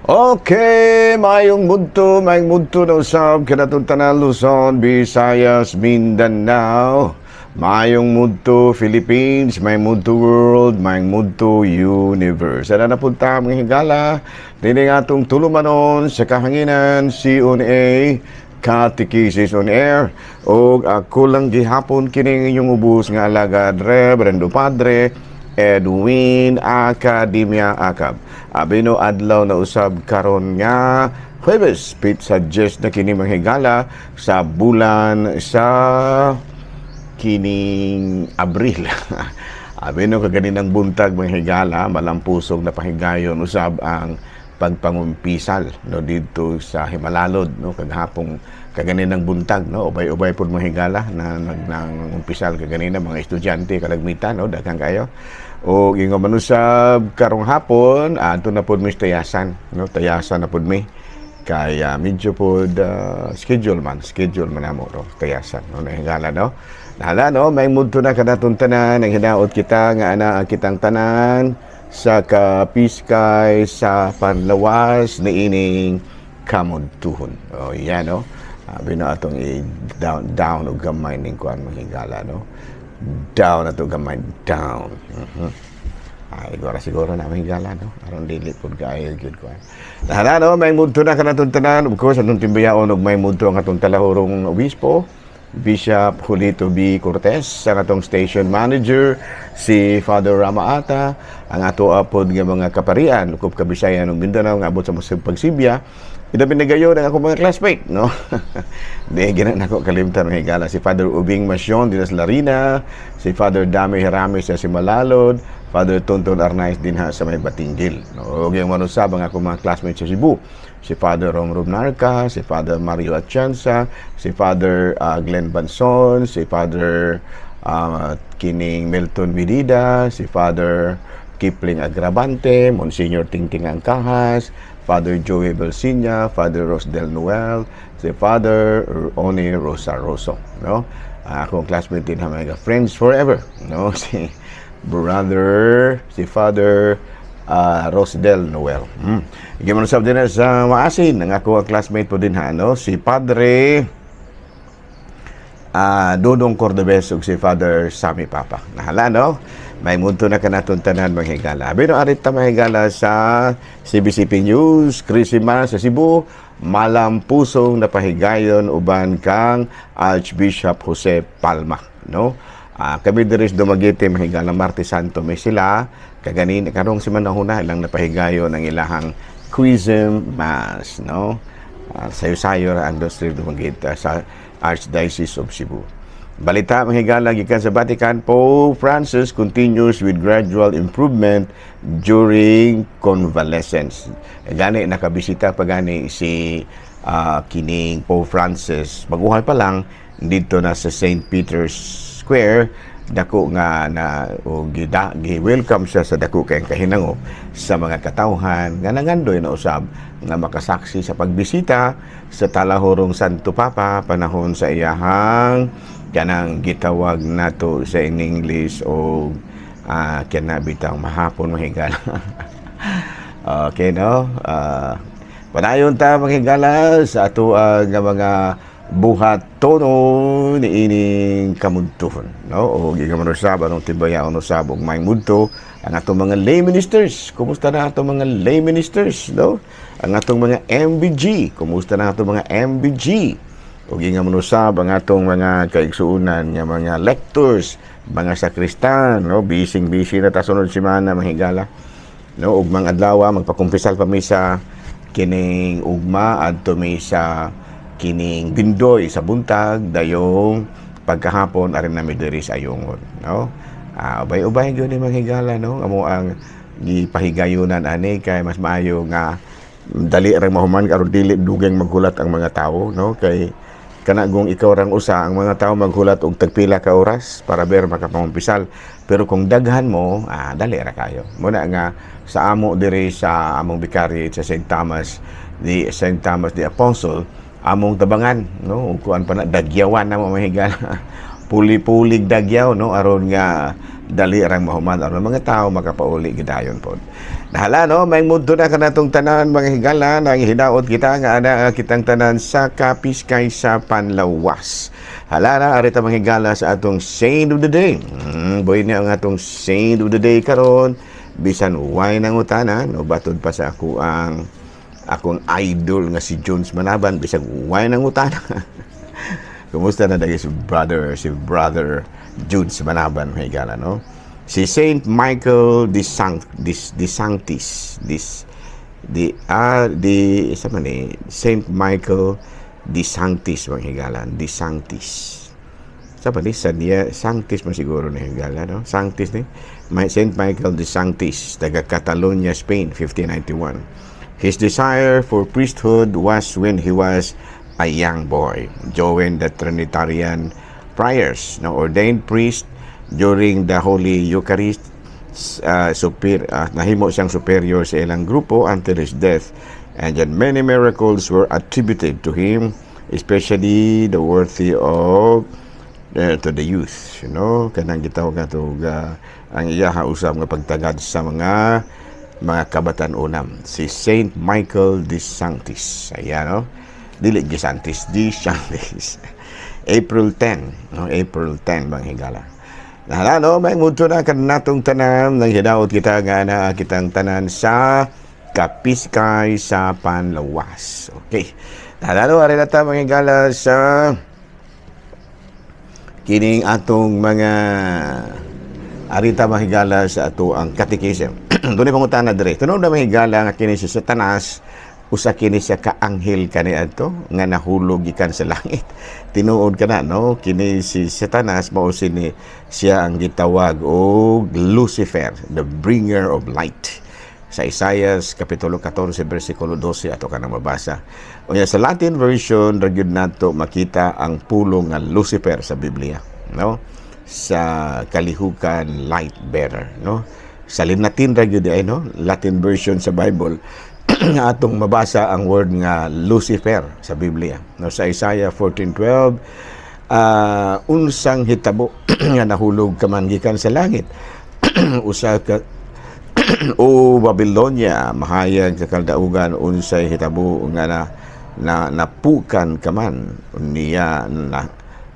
Okay, mayong mudto na usab kanatong tanan Luzon, Visayas, Mindanao. Mayong mudto Philippines, may mudto world, may mudto universe. Ana na punta mga higala, dili nga atong tulumanon sa kahanginan CONA Catechesis on Air. O ako lang gihapon kining inyong ubos nga alagad Reverendo Padre Edwin Academia Acab. Abino adlaw na usab karon nga Huwebes, pizza just na kini manghigala sa bulan sa kining Abril. Abino kaganinang buntag manghigala, malampusog na pahigayon usab ang pagpangumpisal no dito sa Himalalod no kaghapong kaganinang buntag no ubay-ubay pud mahigala na nang-umpisal kaganina mga estudyante kalagmitan no daghang kayo o ingon man usab karong hapon adto na pud mi tayasan no tayasan na pud mi kaya medyo pud schedule man amo no tayasan no nahigala no nahala no may mudto na kanatong tanan ang hinaot kita nga ana kitang tanan sa kapiskay sa panlawas na ining kamudtuhon. O yan no. Bino atong down o gamay ning kuan mahigala no. Down ato gamay down. Ay siguro na mahigala no. Aron dili pud kaayo gyud kuan. Nahala no may mudto na kanatong tanan. Of course atong timbayaon og may mudto ang atong talahorong obispo. Bishop Julito B. Cortez, ang atong station manager, si Father Rama Ata, ang ato apod nga mga kaparian, ukop Kabisayan ng Mindanao, nga abot sa pagsibya. Idapin na gayon ang akong mga classmate, no? Di, ginan ako kalimtan ng higala. Si Father Ubing Masyon, Dinas Larina, si Father Dami Hirami sa Simalalod, Father Tonton Arnaiz din ha sa may Batinggil. No? O yung manusab ang akong mga classmates sa Cebu. Si Father Romrom Narca, si Father Mario Atienza, si Father Glenn Banson, si Father Kining Milton Vidida, si Father Kipling Agravante, Monsignor Tingting Angkahas, Father Joey Belsinya, Father Rosdel Noel, si Father Oni Rosaroso, no? Akong classmate din ha mga friends forever, no? Si Father Rosdel Noel. Igiman usab din sa maasin ang ako ang classmate po din ha, no? Si Padre Dodong Cordobes ug si Father Sammy Papa. Nahala no? May munto na kanaton tanan manghigala. Abino arit ta mahigala sa CBCP News, Christmas sa Cebu, malampusong napahigayon uban kang Archbishop Jose Palma, no? Kami diri sa Dumaguete mahigala Martes Santo may sila kaganin karong simanahuna ilang napahigayon ang ilahang Chrism Mass, no? Sayo-sayo ang District Dumaguete sa Archdiocese of Cebu. Balita mahigala gikan sa Vatican, Pope Francis continues with gradual improvement during convalescence. Gani nakabisita pa gani si kining Pope Francis. Baguhay pa lang dito na sa St. Peter's Square, dako nga na gi-welcome siya sa dako kay kahinangop sa mga katawhan nga nangandoy na usab nga makasaksi sa pagbisita sa talahorong Santo Papa panahon sa iyahang kanang gitawag nato sa in English o kinabitang mahapon mahigala. Okay no? Padayon ta mahigala sa ato nga mga buhat tono ni ining kamudtuhon, no? O gigamon usab anong timbayaon usab og may mudto ang atong mga lay ministers. Kumusta na atong mga lay ministers, no? Ang atong mga MBG, kumusta na atong mga MBG? O gigamon usab ang atong mga kaigsuonan nga mga lectors, mga sakristan, no? Busy na ta sunod semana mahigala, no? Ug mga adlaw magpakumpisal pa mi sa kining ugma adto mi sa kining Bindoy sa buntag dayong pagkahapon arin na diri sa Ayungon, no? Ubay-ubay gyud ni manghigala, no? Amo ang gipahigayunan ani kay mas maayo nga dali ra mahuman aron dili dugay maghulat ang mga tawo, no? Kay kanagong ikaw rang usa ang mga tawo maghulat og tagpila ka oras para ber makapangumpisal, pero kung daghan mo dali ra kayo. Muna nga sa amo diri sa among vicariate sa St. Thomas the Apostle, among tabangan, no? Kuan pa na dagyawan na mahigala. Puli-pulig dagyaw, no? Aron nga dali rang mahuman aron mga tao makapauli gidayon pod. Nahala no, may mundo na kanatong tanan mga higala nang hinaot kita nga ana kitang tanan sa Kapiskay sa Panlawas. Hala na arita mga higala sa atong Saint of the Day. Boy niya ang atong Saint of the Day karon, bisan way nang utanan no batod pa sa akong idol nga si Jones Manaban, bisan way nang utanan. Kumusta na dahil si brother Jude Manaban, may gala, no? Si Saint Michael de Sanctis, Saint Michael de Sanctis, mga higalan, de Sanctis. Sapa ni? Sanctis man siguro na higala, no? Sanctis ni? Saint Michael de Sanctis, taga Catalonia, Spain, 1591. His desire for priesthood was when he was a young boy, joined the Trinitarian friars, now ordained priest during the Holy Eucharist. Nahimo siyang superior sa ilang grupo until his death, and then many miracles were attributed to him, especially the worthy of to the youth, kanang gitawag nga to ang iyaha usab nga pagtagad sa mga kabataan-unam, si Saint Michael de Sanctis. Ayan, no? Dili de Sanctis, de Sanctis. April 10, no? April 10 bang higala. Nahala, no? May nguto na kanatong tanan nang hinaot kita nga na kitang tanan sa Kapiskay sa Panlawas. Okay. Nahala, no? Ari na ta mga higala sa kining atong mga arita mahigala sa ato ang catechism. Doon pangutan na dire. Tunod na mahigala nga kini si Satanas, usa kini siya ka-anghel kani adto nga nahulog gikan sa langit. Tinuod kana, no? Kini si Satanas mao sini siya ang gitawag og Lucifer, the bringer of light. Sa Isaias kapitulo 14 bersikulo 12 ato kanang mabasa. Unya sa Latin version ra gyud nato makita ang pulong nga Lucifer sa Biblia, no? Sa kalihukan light bearer, no? Sa Latin ra gyud ay, no? Latin version sa Bible nga atong mabasa ang word nga Lucifer sa Biblia, no? Sa Isaiah 14:12, unsang hitabo nga nahulog ka man gikan sa langit. Usa ka o Babylonia, mahayag sa kaldaugan, unsay hitabo nga napukan ka man niya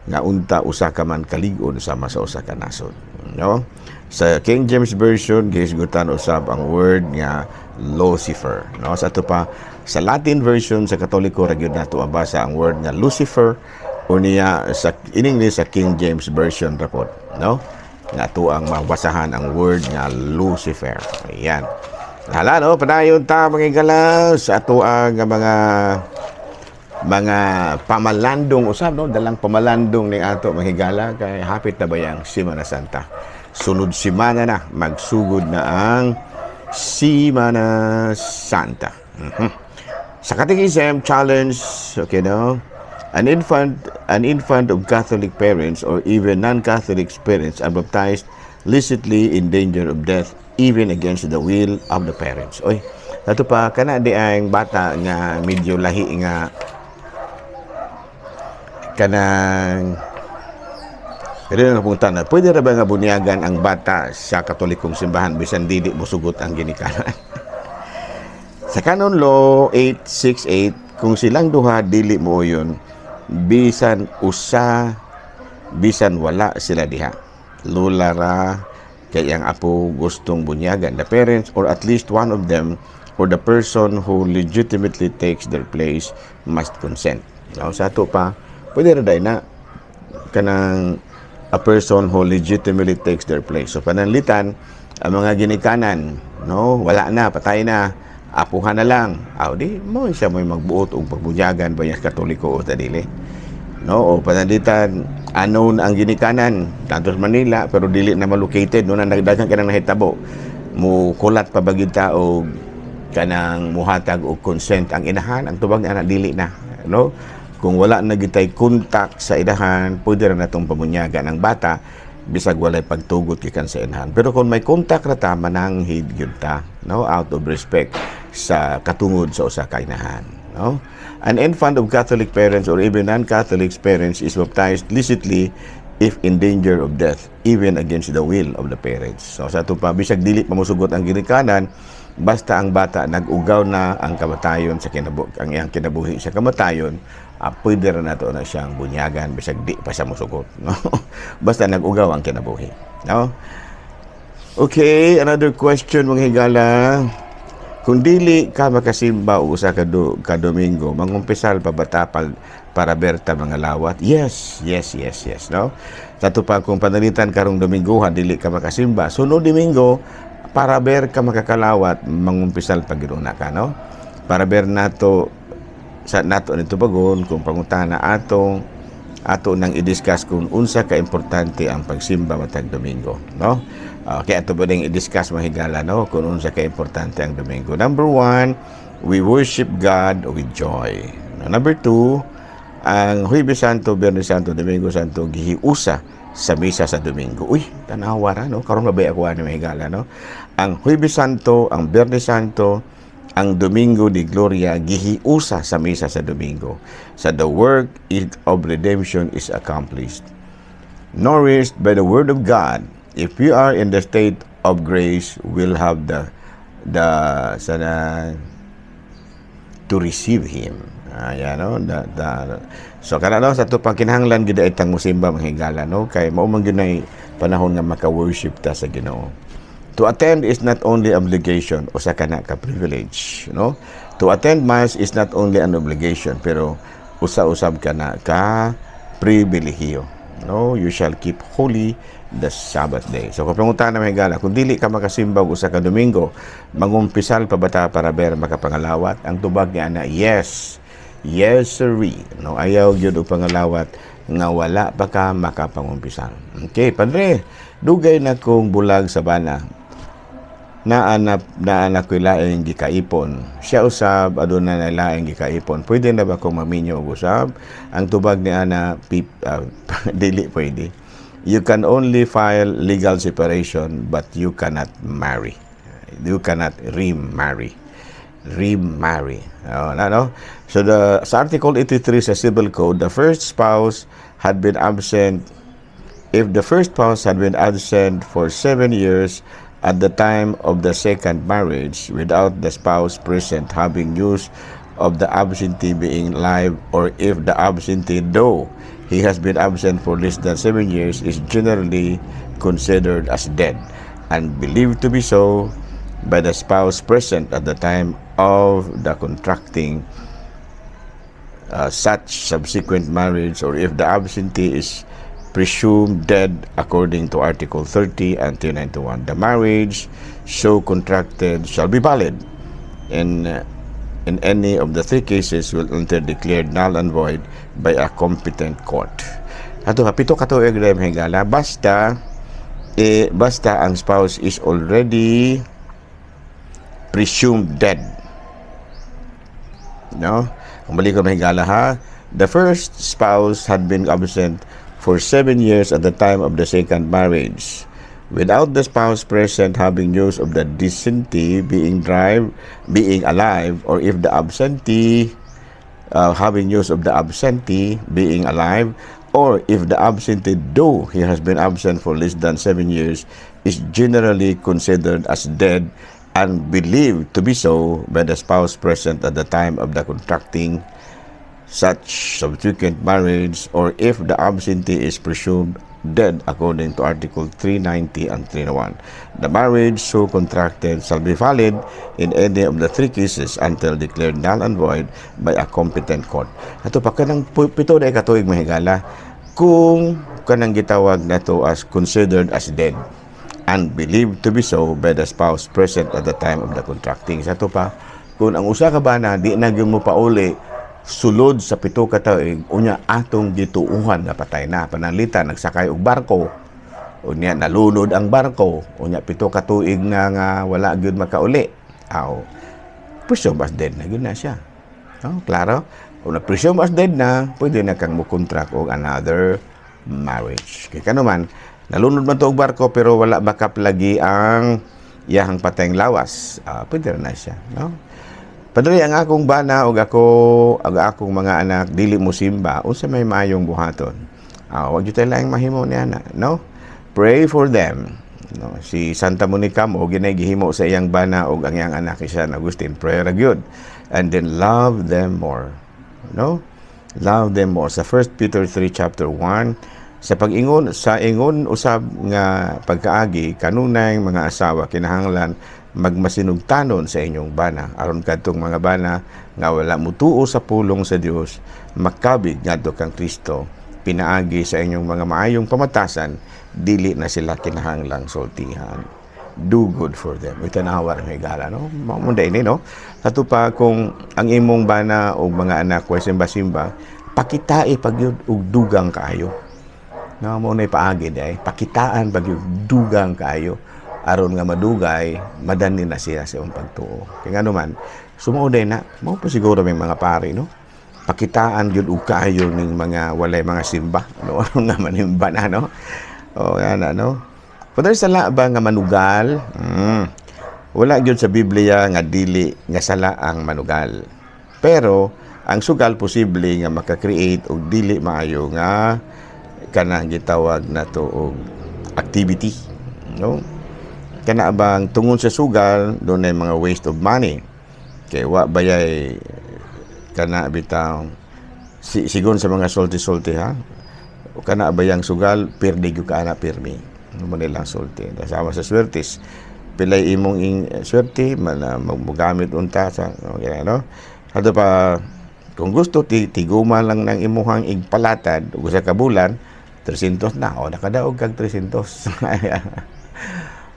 nga unta usa ka man kaligon sama sa usa ka nasod, no? Sa King James version gihisgutan usab ang word nga Lucifer, no? Sa ato pa sa Latin version sa Katoliko ra gyud nato mabasa ang word nga Lucifer, o niya sa in English sa King James version ra pod, no? Nga to ang mabasahan ang word nga Lucifer. Ayan. Hala, no? Padayon ta mga igala sa ato ang mga pamalandong usab, no? Dalang pamalandong ni ato mga higala kay hapit na bayang Semana Santa. Sunod semana na magsugod na ang Semana Santa. Sa Catechism challenge, okay, no? An infant of Catholic parents or even non-Catholic parents are baptized licitly in danger of death even against the will of the parents. Oy, ato pa kana di ang bata nga medyo lahi nga kanang pero nga punta na, pwede ra ba nga bunyagan ang bata sa Katolikong simbahan bisan dili mosugot ang ginikanan? Sa Canon Law 868, kung silang duha dili mo yun, bisan wala sila diha, lula ra kay ang apo gustong bunyagan, the parents or at least one of them or the person who legitimately takes their place must consent. Now, sa ato pa, pwede ra day na kanang a person who legitimately takes their place. So pananlitan ang mga ginikanan, no, wala na, patay na, apuhan na lang. Di mo siya may magbuot og pagbunyagan ba yung Katoliko o dili, no? O pananlitan unknown ang ginikanan tanto sa Manila pero dili na located, no, na nagdagan kanang nahitabo mo kulat pa bagid ta og kanang muhatag og consent ang inahan, ang tubag na dili na, no? Kung wala na gitay kontak sa idahan, pwede rin natong pamunyagan ang bata bisag walay pagtugot gikan sa inahan. Pero kung may kontak na ta, mananghid yun ta, no? Out of respect sa katungod sa usa ka inahan, no? An infant of Catholic parents or even non-Catholic parents is baptized licitly if in danger of death, even against the will of the parents. So sa ito pa, bisag dili pa mosugot ang ginikanan, basta ang bata nag-ugaw na ang kamatayon sa ang iyang kinabuhi sa kamatayon, pwede rin nato na siyang bunyagan, bisag di pa siya mosugot. No? Basta nag-ugaw ang kinabuhi. No? Okay, another question mga higala. Kung dili ka makasimba o usa ka Domingo, mangumpisal pa bata para berta mga lawat? Yes, no? Sa pa kung panalitan karong Domingo, dili ka makasimba. Sunod Domingo, para ber ka makakalawat, mangumpisal pagiruna ka, no? Para ber nato sa nato nito bagon kung panguntahan na ato nang i-discuss kung unsa ka importante ang pagsimba matag Domingo, no? Kaya ito ba din i-discuss mahigala, no? Kung unsa ka importante ang Domingo. Number 1, we worship God with joy. No? Number 2, ang Huwebes Santo, Biyernes Santo, Domingo Santo, gihiusa sa misa sa Domingo. Uy, tanawara, no? Karon mabay ako ni mahigala, no? Ang Huwebes Santo, ang Biyernes Santo, ang Domingo de Gloria, gihiusa sa misa sa Domingo. So the work of redemption is accomplished. Nourished by the Word of God, if we are in the state of grace, we'll have to receive Him. Ayan, no? So, kanano, sa ito pang kinahanglan, gida itang musimba, mga higala, no? Kay maumang yun ay panahon nga maka-worship ta sa Ginoo. To attend is not only obligation, o sa kana ka privilege, no? To attend Mass is not only an obligation, pero usa-usab ka na ka pribilehiyo. No, you shall keep holy the Sabbath day. So kung panguntahan na mahigala, kung dili ka makasimba usa ka Domingo, mangumpisal pa bata para ber makapangalawat, ang tubag niya na yes sirree. No, ayaw gyud og pangalawat nga wala pa ka makapangumpisal. Okay, padre, dugay na kong bulag sa bana. Naanak ko laing gikaipon. Siya usab aduna na laing gikaipon. Pwede na ba kung maminyo og usab? Ang tubag ni ana dili pwede. You can only file legal separation but you cannot marry. You cannot remarry. So sa Article 83 sa Civil Code, the first spouse had been absent. If the first spouse had been absent for 7 years at the time of the second marriage, without the spouse present having news of the absentee being alive, or if the absentee, though he has been absent for less than 7 years, is generally considered as dead and believed to be so by the spouse present at the time of the contracting such subsequent marriage, or if the absentee is presumed dead according to Article 30 and 291. The marriage so contracted shall be valid in any of the 3 cases will enter declared null and void by a competent court. Ato pito ka tuig na higala, basta ang spouse is already presumed dead. No? Kung balik ko mahigala ha, the first spouse had been absent for 7 years at the time of the second marriage, without the spouse present having news of the decedentee being alive, or if the absentee having news of the absentee being alive, or if the absentee, though he has been absent for less than 7 years, is generally considered as dead and believed to be so by the spouse present at the time of the contracting such subsequent marriage, or if the absentee is presumed dead according to Article 390 and 301. The marriage so contracted shall be valid in any of the 3 cases until declared null and void by a competent court. Ato pa kanang pito na ikatuig mahigala, kung kanang gitawag na to as considered as dead and believed to be so by the spouse present at the time of the contracting. Sa to pa, kung ang usa ka bana di na gyud mo pauli sulod sa 7 ka tuig, unya atong gituuhan na patay na pananglitan nagsakay og barko, unya nalunod ang barko, unya 7 ka tuig na nga wala gyud makauli, presume as dead na gyud na siya. Klaro? Kung na-presume as dead na, pwede na kang mo-contract og another marriage. Kaya kanuman, nalunod man to og barko pero wala backup lagi ang iyahang patayng lawas, pwede na siya, no? Padre, ang akong bana o akong mga anak dili mo simba unsa may maayong buhaton. Wag jud tayo laing mahimo niya na, no? Pray for them. No, si Santa Monica mo ginay gihimo sa iyang bana og ang iyang anak si San Agustin, prayer gyud. And then love them more. No? Love them more. Sa 1 Peter 3 chapter 1, sa pag-ingon sa ingon usab nga pagkaagi kanunay mga asawa kinahanglan magmasinugtanon sa inyong bana aron kadtong mga bana nga wala mutuo sa pulong sa Dios makabig ngadto kang Kristo pinaagi sa inyong mga maayong pamatasan dili na sila kinahanglang sultihan. Do good for them. Ito na hawar ng higala, no? Mamunda ini, no? Sato pa kung ang imong bana o mga anak wa simba-simba, pakitai pagyud og dugang kaayo. No, mo na paagi day, pakitaan pagyud dugang kaayo aron nga madugay, madani na siya sa imong pagtuo. Kaya nga naman, sumuoday na, mao po siguro may mga pari, no? Pakitaan gyud og kaayo ning mga walay mga simba, no? Ano nga man yung bana, no? O yan, ano? Pero sala ba nga manugal? Wala gyud sa Biblia nga dili nga sala ang manugal. Pero ang sugal posible nga maka-create og dili maayo nga kanang gitawag nato og activity, no? Kana bang tungod sa sugal dunay mga waste of money. Kay wa bayay kana bitaw sigon sa mga sulti-sulti ha. Kana bayang sugal pirdi gyud ka ana pirmi. Mo nilang sulti. Sama sa swertis. Pilay imong swerte magamit unta sa okay, no? Ato pa kung gusto tiguma lang ng imuhang igpalatad ug sa kabulan 300 na o nakadaog kag 300.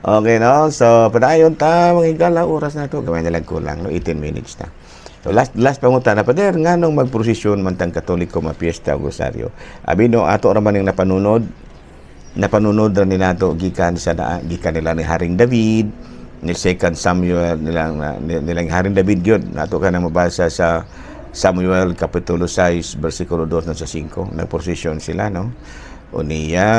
Okay, no? So padayon ta mga igala oras na to gamay na lang kulang no 18 minutes na. So last pangutana pader nganong magprosesyon man tang Katoliko mapiesta o Rosaryo. Abi no ato ra man ning napanunod ra ni nato gikan nila ni Haring David ni 2 Samuel nilang Haring David gyud nato ka na mabasa sa Samuel kapitulo 6 bersikulo 2 sa 5 nagprosesyon sila no unya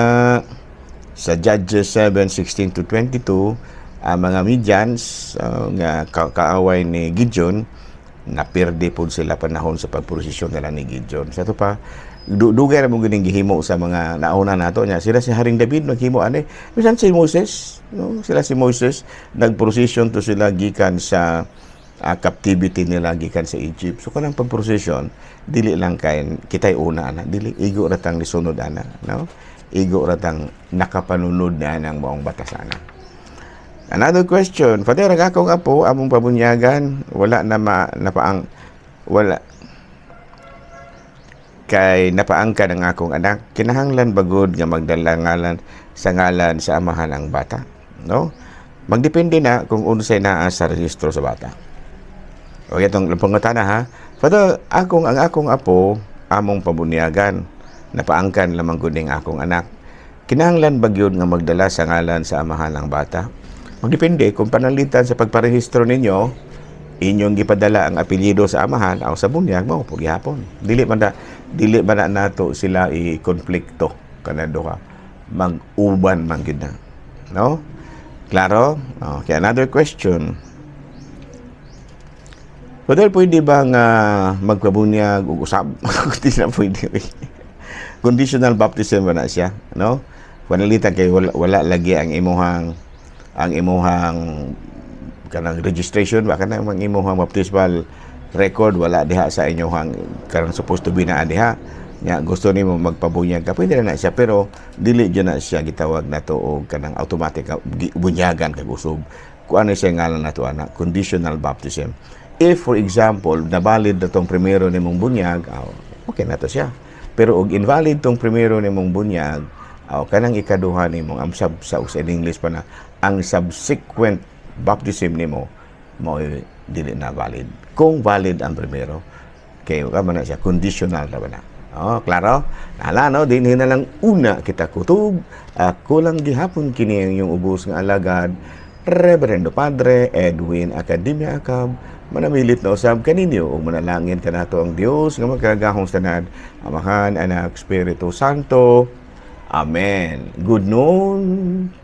sa Judges 7:16 to 22 ang mga Midians nga kaaway ni Gideon napirdi pud sila panahon sa pagprosesyon nila ni Gideon sa to pa dugay ra mo gining gihimo sa mga nauna nato nya sila si Haring David naghimo ani bisan si Moses no sila si Moses nagprosesyon to sila gikan sa captivity nila gikan sa Egypt so kanang pagprosesyon dili lang kay kitay una ana dili igo ra tang lisunod ana no igo ra tang nakapanunod na ng maong batas ana. Another question, Father, ang akong apo among pabunyagan wala na napaang wala kay napaangkan ang akong anak kinahanglan bagod nga magdala ngalan sa amahan ang bata no magdepende na kung unsay naa sa rehistro sa bata o itong pangutana ha Father ang akong apo among pabunyagan napaangkan lamang gud ning akong anak kinahanglan bagyod nga magdala sa ngalan sa amahan ang bata magdepende kung panalitan sa pagparehistro ninyo inyong gipadala ang apelyido sa amahan o sa bunyag mao pud gihapon dili man na nato sila i-konflikto kana duha mag-uban man gid na no klaro okay another question Father pwede ba nga magpabunyag ug usab di na pwede conditional baptism ba na siya no panalitan kay wala lagi ang imuhang kanang registration ba kanang mga imong baptismal record wala diha sa inyong karang supposed to be na diha nya gusto nimo magpabunyag ka pwede na siya pero dili dyan na siya gitawag nato og kanang automatic bunyagan kag usab kuan siya ngalan nato ana conditional baptism if for example nabalid na tong primero nimong bunyag okay na to siya pero og invalid tong primero nimong bunyag kanang ikaduha nimo ang sa English pa na ang subsequent baptism nimo mo dili na valid kung valid ang primero kay man na siya conditional ra ba na klaro nala no dinhi na lang una kita kutob ako lang gihapon kini ang iyong ubos nga alagad Reverendo Padre Edwin Academia Acab manamilit na usab kaninyo ug manalangin kanato ang Dios nga magkagahong tanad Amahan Anak Espiritu Santo Amen. Good noon,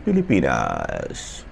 Pilipinas.